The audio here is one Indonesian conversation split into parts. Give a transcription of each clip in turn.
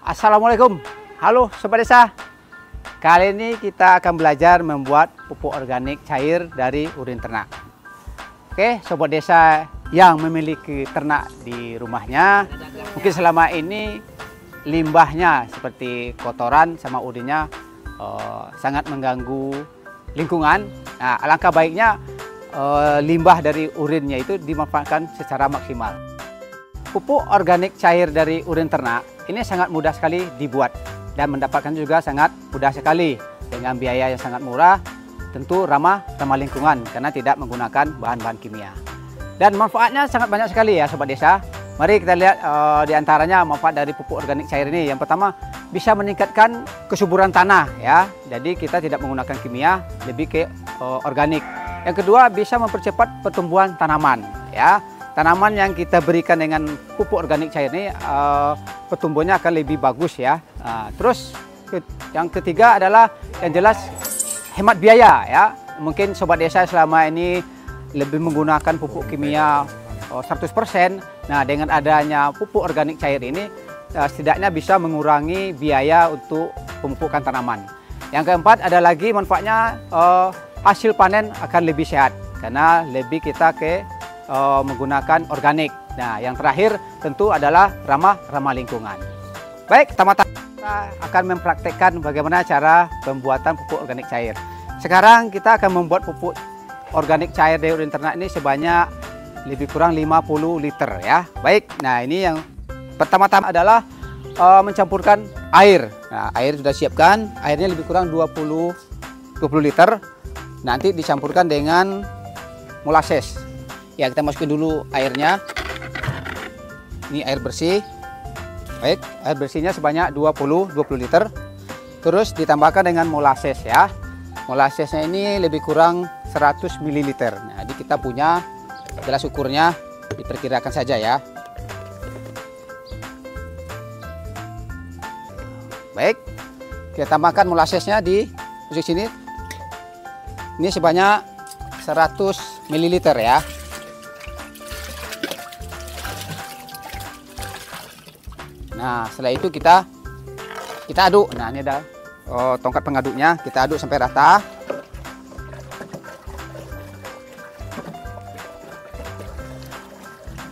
Assalamualaikum, halo Sobat Desa. Kali ini kita akan belajar membuat pupuk organik cair dari urin ternak. Oke, Sobat Desa yang memiliki ternak di rumahnya, mungkin selama ini limbahnya seperti kotoran sama urinnya sangat mengganggu lingkungan. Nah, alangkah baiknya limbah dari urinnya itu dimanfaatkan secara maksimal. Pupuk organik cair dari urin ternak ini sangat mudah sekali dibuat dan mendapatkan juga sangat mudah sekali dengan biaya yang sangat murah, tentu ramah lingkungan karena tidak menggunakan bahan-bahan kimia. Dan manfaatnya sangat banyak sekali ya Sobat Desa. Mari kita lihat di antaranya manfaat dari pupuk organik cair ini. Yang pertama, bisa meningkatkan kesuburan tanah ya. Jadi kita tidak menggunakan kimia, lebih ke organik. Yang kedua, bisa mempercepat pertumbuhan tanaman ya. Tanaman yang kita berikan dengan pupuk organik cair ini pertumbuhannya akan lebih bagus ya. Terus yang ketiga adalah yang jelas hemat biaya ya. Mungkin Sobat Desa selama ini lebih menggunakan pupuk kimia 100%. Nah, dengan adanya pupuk organik cair ini setidaknya bisa mengurangi biaya untuk pemupukan tanaman. Yang keempat ada lagi manfaatnya, hasil panen akan lebih sehat karena lebih kita menggunakan organik. Nah, yang terakhir tentu adalah ramah lingkungan. Baik, pertama-tama kita akan mempraktekkan bagaimana cara pembuatan pupuk organik cair. Sekarang kita akan membuat pupuk organik cair dari urin ternak ini sebanyak lebih kurang 50 liter ya. Baik, nah ini yang pertama-tama adalah mencampurkan air. Nah, air sudah siapkan, airnya lebih kurang 20 liter. Nanti dicampurkan dengan molasses. Ya, kita masukin dulu airnya. Ini air bersih. Baik, air bersihnya sebanyak 20 liter. Terus ditambahkan dengan molasses ya. Molassesnya ini lebih kurang 100 ml. Nah, jadi kita punya gelas ukurnya, diperkirakan saja ya. Baik, kita tambahkan molassesnya di posisi sini. Ini sebanyak 100 ml ya. Nah, setelah itu kita aduk. Nah, ini ada tongkat pengaduknya, kita aduk sampai rata.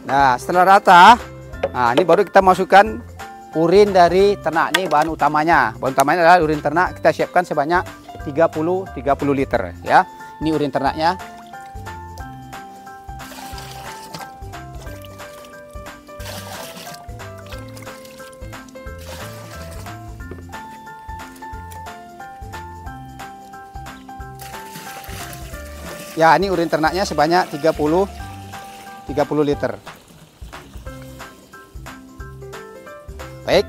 Nah, setelah rata, nah ini baru kita masukkan urin dari ternak. Ini bahan utamanya. Bahan utamanya adalah urin ternak, kita siapkan sebanyak 30 liter ya. Ini urin ternaknya. Ya, ini urin ternaknya sebanyak 30 liter. Baik.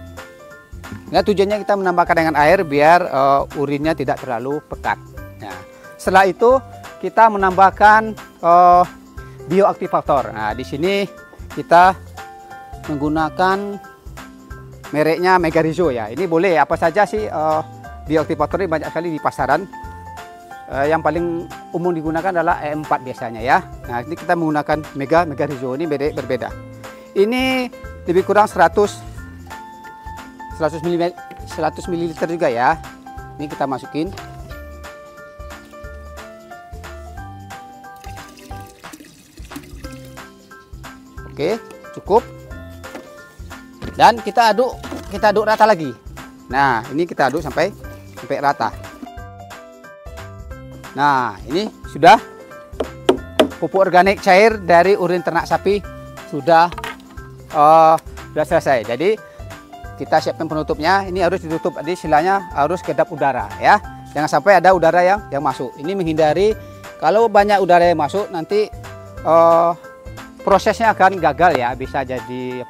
Nah, tujuannya kita menambahkan dengan air biar urinnya tidak terlalu pekat. Nah, setelah itu kita menambahkan bioaktivator. Nah, di sini kita menggunakan mereknya Megarizo ya. Ini boleh apa saja sih, bioaktivator ini banyak sekali di pasaran. Yang paling umum digunakan adalah E4 biasanya ya. Nah, ini kita menggunakan Megarizo, ini berbeda. Ini lebih kurang 100 ml juga ya. Ini kita masukin. Oke, cukup. Dan kita aduk rata lagi. Nah, ini kita aduk sampai rata. Nah, ini sudah pupuk organik cair dari urin ternak sapi sudah selesai. Jadi kita siapkan penutupnya. Ini harus ditutup, jadi silanya harus kedap udara ya. Jangan sampai ada udara yang masuk. Ini menghindari kalau banyak udara yang masuk nanti prosesnya akan gagal ya. Bisa jadi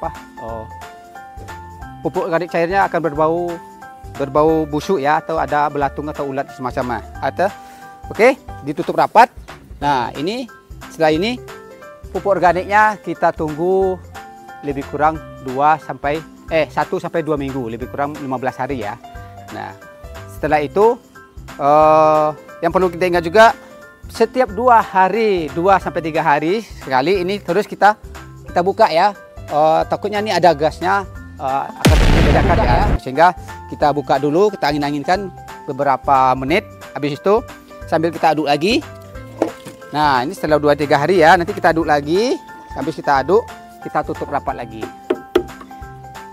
pupuk organik cairnya akan berbau busuk ya, atau ada belatung atau ulat semacamnya. Oke, ditutup rapat. Nah, setelah ini pupuk organiknya kita tunggu lebih kurang 1 sampai 2 minggu, lebih kurang 15 hari ya. Nah, setelah itu yang perlu kita ingat juga, setiap 2 sampai 3 hari sekali ini terus kita buka ya. Takutnya ini ada gasnya, akan dibedakan ya. Sehingga kita buka dulu, kita angin-anginkan beberapa menit. Habis itu sambil kita aduk lagi. Nah, ini setelah 2-3 hari ya, nanti kita aduk lagi. Habis kita aduk, kita tutup rapat lagi.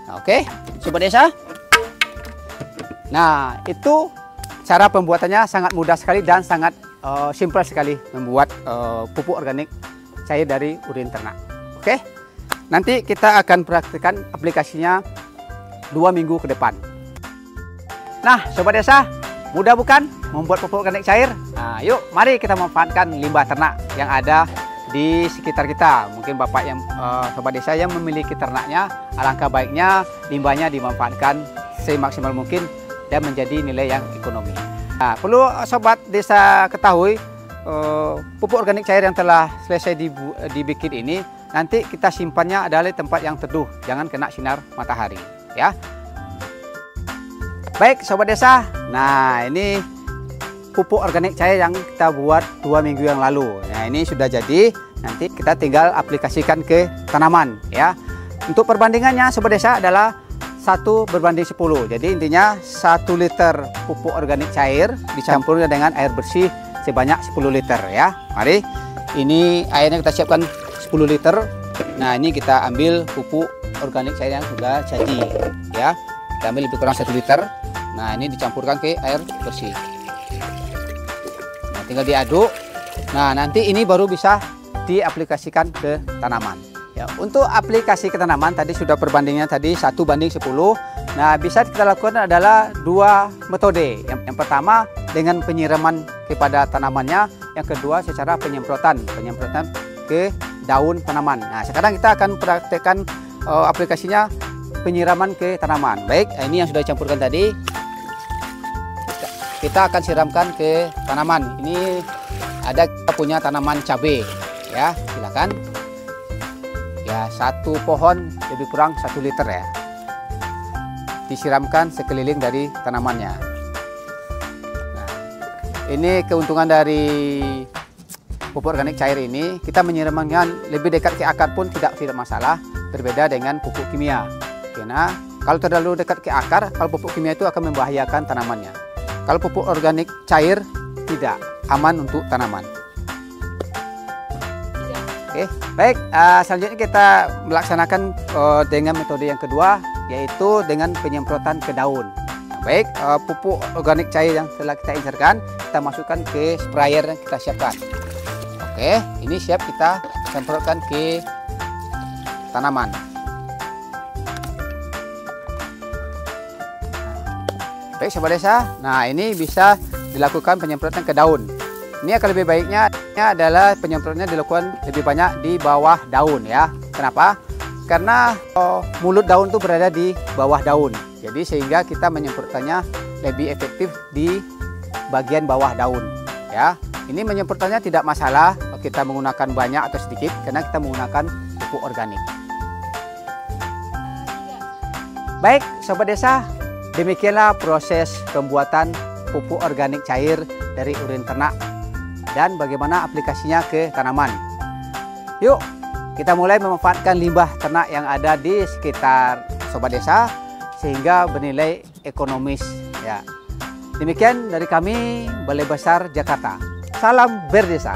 Nah, oke, Sobat Desa. Nah, itu cara pembuatannya sangat mudah sekali dan sangat simpel sekali membuat pupuk organik cair dari urin ternak. Oke, nanti kita akan praktikkan aplikasinya 2 minggu ke depan. Nah, Sobat Desa, mudah bukan membuat pupuk organik cair? Nah, yuk mari kita manfaatkan limbah ternak yang ada di sekitar kita. Mungkin Bapak yang Sobat Desa yang memiliki ternaknya, alangkah baiknya limbahnya dimanfaatkan semaksimal mungkin dan menjadi nilai yang ekonomi. Nah, perlu Sobat Desa ketahui, pupuk organik cair yang telah selesai dibikin ini nanti kita simpannya adalah di tempat yang teduh, jangan kena sinar matahari ya. Baik Sobat Desa, nah ini pupuk organik cair yang kita buat 2 minggu yang lalu. Nah ini sudah jadi, nanti kita tinggal aplikasikan ke tanaman ya. Untuk perbandingannya Sobat Desa adalah 1:10. Jadi intinya 1 liter pupuk organik cair dicampur dengan air bersih sebanyak 10 liter ya. Mari, ini airnya kita siapkan 10 liter. Nah ini kita ambil pupuk organik cair yang sudah jadi ya. Kita ambil lebih kurang 1 liter. Nah ini dicampurkan ke air bersih. Nah tinggal diaduk. Nah nanti ini baru bisa diaplikasikan ke tanaman. Ya, untuk aplikasi ke tanaman tadi sudah perbandingannya tadi 1:10. Nah bisa kita lakukan adalah 2 metode. Yang pertama dengan penyiraman kepada tanamannya. Yang kedua secara penyemprotan ke daun tanaman. Nah sekarang kita akan praktekkan aplikasinya penyiraman ke tanaman. Baik, ini yang sudah dicampurkan tadi. Kita akan siramkan ke tanaman. Ini ada kita punya tanaman cabai ya, silakan. Ya, 1 pohon lebih kurang 1 liter ya. Disiramkan sekeliling dari tanamannya. Nah, ini keuntungan dari pupuk organik cair ini, kita menyiramnya lebih dekat ke akar pun tidak masalah, berbeda dengan pupuk kimia. Karena kalau terlalu dekat ke akar, kalau pupuk kimia itu akan membahayakan tanamannya. Kalau pupuk organik cair tidak aman untuk tanaman. Oke, baik. Selanjutnya kita melaksanakan dengan metode yang kedua, yaitu dengan penyemprotan ke daun. Nah, baik, pupuk organik cair yang telah kita inserkan, kita masukkan ke sprayer yang kita siapkan. Oke, ini siap kita semprotkan ke tanaman. Baik Sobat Desa, nah ini bisa dilakukan penyemprotan ke daun. Ini akan lebih baiknya adalah penyemprotannya dilakukan lebih banyak di bawah daun ya. Kenapa? Karena mulut daun itu berada di bawah daun. Jadi sehingga kita menyemprotkannya lebih efektif di bagian bawah daun ya. Ini menyemprotkannya tidak masalah kita menggunakan banyak atau sedikit karena kita menggunakan pupuk organik. Baik Sobat Desa, demikianlah proses pembuatan pupuk organik cair dari urin ternak dan bagaimana aplikasinya ke tanaman. Yuk kita mulai memanfaatkan limbah ternak yang ada di sekitar Sobat Desa sehingga bernilai ekonomis ya. Demikian dari kami, Balai Besar Jakarta. Salam berdesa.